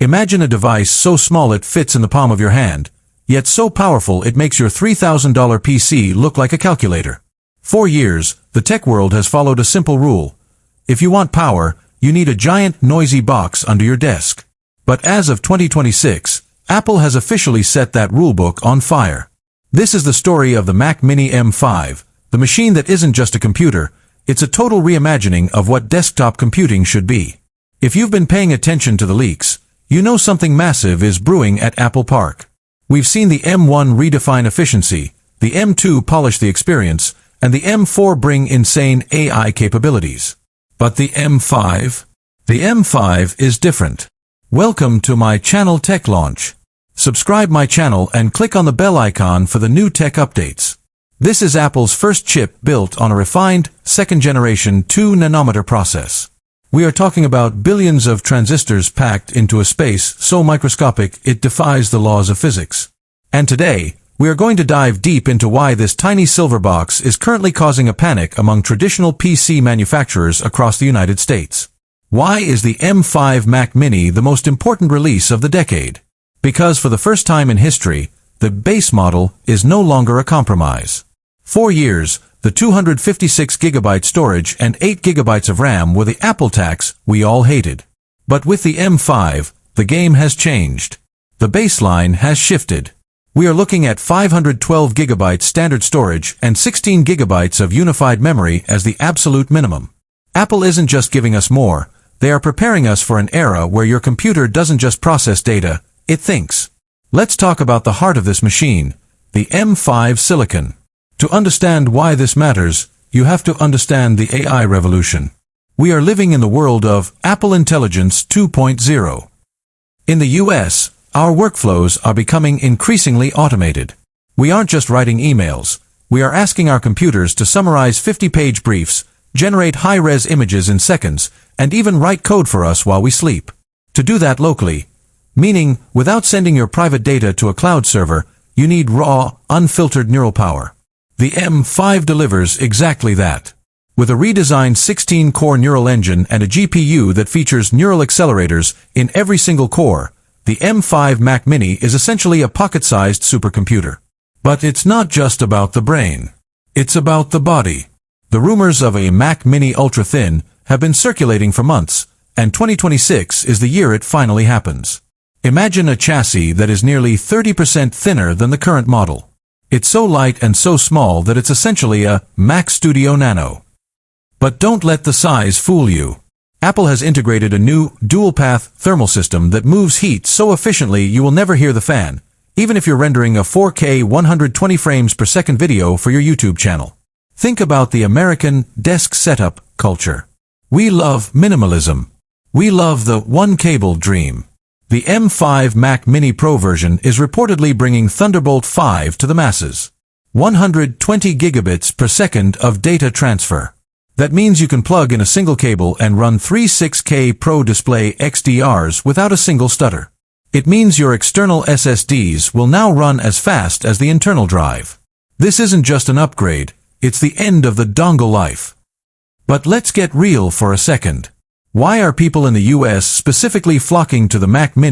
Imagine a device so small it fits in the palm of your hand, yet so powerful it makes your $3,000 PC look like a calculator. For years, the tech world has followed a simple rule. If you want power, you need a giant, noisy box under your desk. But as of 2026, Apple has officially set that rulebook on fire. This is the story of the Mac Mini M5, the machine that isn't just a computer, it's a total reimagining of what desktop computing should be. If you've been paying attention to the leaks, you know something massive is brewing at Apple Park. We've seen the M1 redefine efficiency, the M2 polish the experience, and the M4 bring insane AI capabilities. But the M5? The M5 is different. Welcome to my channel Tech Launch. Subscribe my channel and click on the bell icon for the new tech updates. This is Apple's first chip built on a refined, second-generation 2-nanometer process. We are talking about billions of transistors packed into a space so microscopic it defies the laws of physics. And today, we are going to dive deep into why this tiny silver box is currently causing a panic among traditional PC manufacturers across the United States. Why is the M5 Mac Mini the most important release of the decade? Because for the first time in history, the base model is no longer a compromise. For years, the 256GB storage and 8GB of RAM were the Apple tax we all hated. But with the M5, the game has changed. The baseline has shifted. We are looking at 512GB standard storage and 16GB of unified memory as the absolute minimum. Apple isn't just giving us more, they are preparing us for an era where your computer doesn't just process data, it thinks. Let's talk about the heart of this machine, the M5 silicon. To understand why this matters, you have to understand the AI revolution. We are living in the world of Apple Intelligence 2.0. In the US, our workflows are becoming increasingly automated. We aren't just writing emails, we are asking our computers to summarize 50-page briefs, generate high-res images in seconds, and even write code for us while we sleep. To do that locally, meaning without sending your private data to a cloud server, you need raw, unfiltered neural power. The M5 delivers exactly that. With a redesigned 16-core neural engine and a GPU that features neural accelerators in every single core, the M5 Mac Mini is essentially a pocket-sized supercomputer. But it's not just about the brain. It's about the body. The rumors of a Mac Mini ultra-thin have been circulating for months, and 2026 is the year it finally happens. Imagine a chassis that is nearly 30% thinner than the current model. It's so light and so small that it's essentially a Mac Studio Nano. But don't let the size fool you. Apple has integrated a new dual-path thermal system that moves heat so efficiently you will never hear the fan, even if you're rendering a 4K 120 frames per second video for your YouTube channel. Think about the American desk setup culture. We love minimalism. We love the one-cable dream. The M5 Mac Mini Pro version is reportedly bringing Thunderbolt 5 to the masses. 120 gigabits per second of data transfer. That means you can plug in a single cable and run 3 6K Pro Display XDRs without a single stutter. It means your external SSDs will now run as fast as the internal drive. This isn't just an upgrade, it's the end of the dongle life. But let's get real for a second. Why are people in the US specifically flocking to the Mac Mini